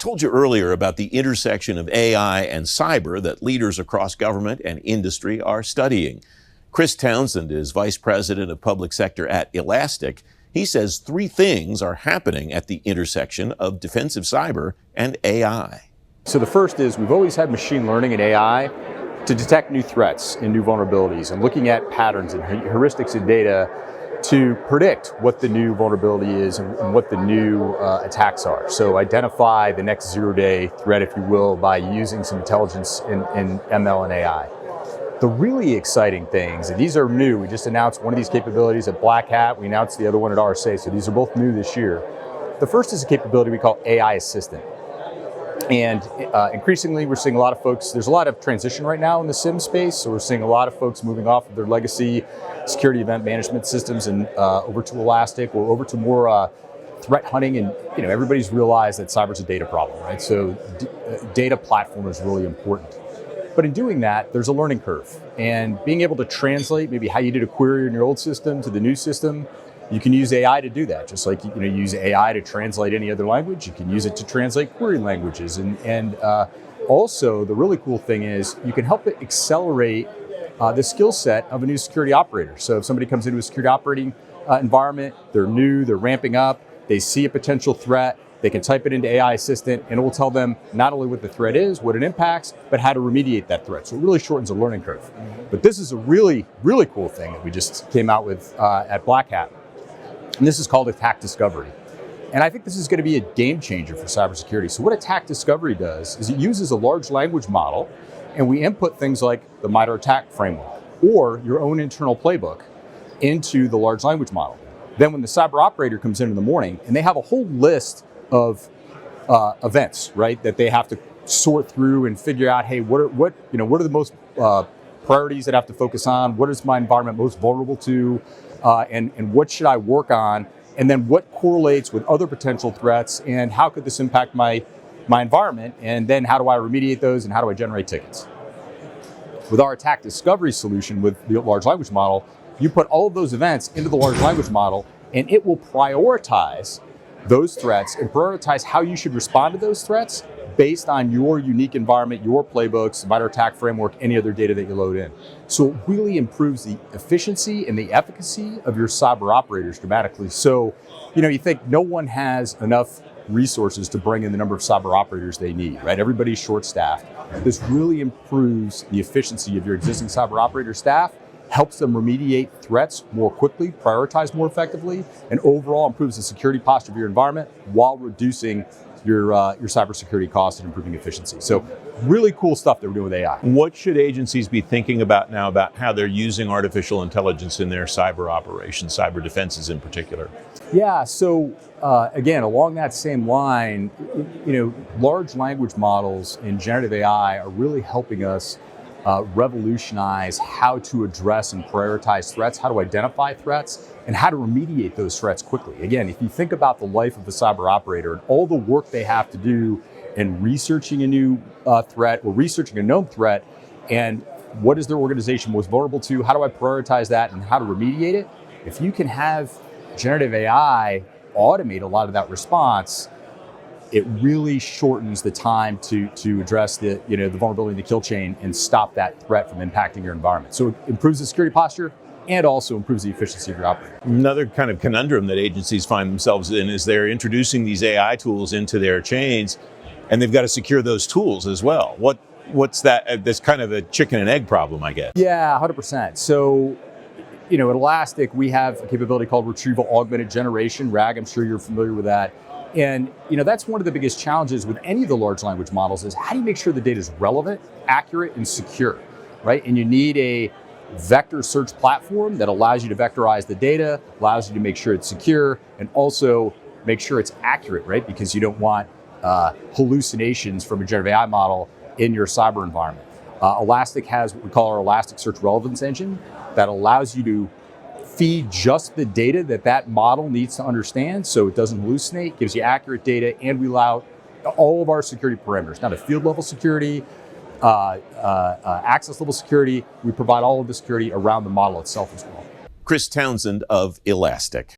told you earlier about the intersection of AI and cyber that leaders across government and industry are studying. Chris Townsend is Vice President of Public Sector at Elastic. He says three things are happening at the intersection of defensive cyber and AI. So the first is we've always had machine learning and AI to detect new threats and new vulnerabilities and looking at patterns and heuristics in data to predict what the new vulnerability is and what the new attacks are. So identify the next zero-day threat, if you will, by using some intelligence in ML and AI. The really exciting things, and these are new, we just announced one of these capabilities at Black Hat, we announced the other one at RSA, so these are both new this year. The first is a capability we call AI Assistant. And increasingly, we're seeing a lot of folks, there's a lot of transition right now in the SIEM space, so we're seeing a lot of folks moving off of their legacy security event management systems and over to Elastic or over to more threat hunting. And everybody's realized that cyber's a data problem, right? So data platform is really important. But in doing that, there's a learning curve. And being able to translate maybe how you did a query in your old system to the new system, you can use AI to do that. Just like you use AI to translate any other language, you can use it to translate query languages. And also, the really cool thing is you can help it accelerate the skill set of a new security operator. So if somebody comes into a security operating environment, they're new, they're ramping up, they see a potential threat, they can type it into AI Assistant and it will tell them not only what the threat is, what it impacts, but how to remediate that threat. So it really shortens the learning curve. But this is a really, really cool thing that we just came out with at Black Hat. And this is called Attack Discovery. And I think this is going to be a game changer for cybersecurity. So what Attack Discovery does is it uses a large language model, and we input things like the MITRE ATT&CK framework or your own internal playbook into the large language model. Then when the cyber operator comes in the morning, and they have a whole list of events, right, that they have to sort through and figure out, hey, what are the most priorities that I have to focus on? What is my environment most vulnerable to? And what should I work on? And then what correlates with other potential threats? And how could this impact my environment? And then how do I remediate those? And how do I generate tickets? With our Attack Discovery solution with the large language model, you put all of those events into the large language model, and it will prioritize those threats and prioritize how you should respond to those threats based on your unique environment, your playbooks, MITRE ATT&CK framework, any other data that you load in. So it really improves the efficiency and the efficacy of your cyber operators dramatically. So, you think no one has enough resources to bring in the number of cyber operators they need, right? Everybody's short-staffed. This really improves the efficiency of your existing cyber operator staff, helps them remediate threats more quickly, prioritize more effectively, and overall improves the security posture of your environment while reducing your cybersecurity costs and improving efficiency. So really cool stuff that we're doing with AI. What should agencies be thinking about now about how they're using artificial intelligence in their cyber operations, cyber defenses in particular? Yeah, so again, along that same line, large language models and generative AI are really helping us revolutionize how to address and prioritize threats, how to identify threats, and how to remediate those threats quickly. Again, if you think about the life of a cyber operator and all the work they have to do in researching a new threat or researching a known threat, and what is their organization most vulnerable to, how do I prioritize that, and how to remediate it, if you can have generative AI automate a lot of that response, it really shortens the time to address the vulnerability in the kill chain and stop that threat from impacting your environment. So it improves the security posture and also improves the efficiency of your operation. Another kind of conundrum that agencies find themselves in is they're introducing these AI tools into their chains, and they've got to secure those tools as well. What's that? That's kind of a chicken and egg problem, I guess. Yeah, 100%. So, at Elastic, we have a capability called Retrieval Augmented Generation, RAG. I'm sure you're familiar with that. And that's one of the biggest challenges with any of the large language models is how do you make sure the data is relevant, accurate, and secure, right? And you need a vector search platform that allows you to vectorize the data, allows you to make sure it's secure, and also make sure it's accurate, right? Because you don't want hallucinations from a generative AI model in your cyber environment. Elastic has what we call our Elasticsearch Relevance Engine that allows you to feed just the data that model needs to understand so it doesn't hallucinate, gives you accurate data, and we allow all of our security parameters, not a field level security, access level security. We provide all of the security around the model itself as well. Chris Townsend of Elastic.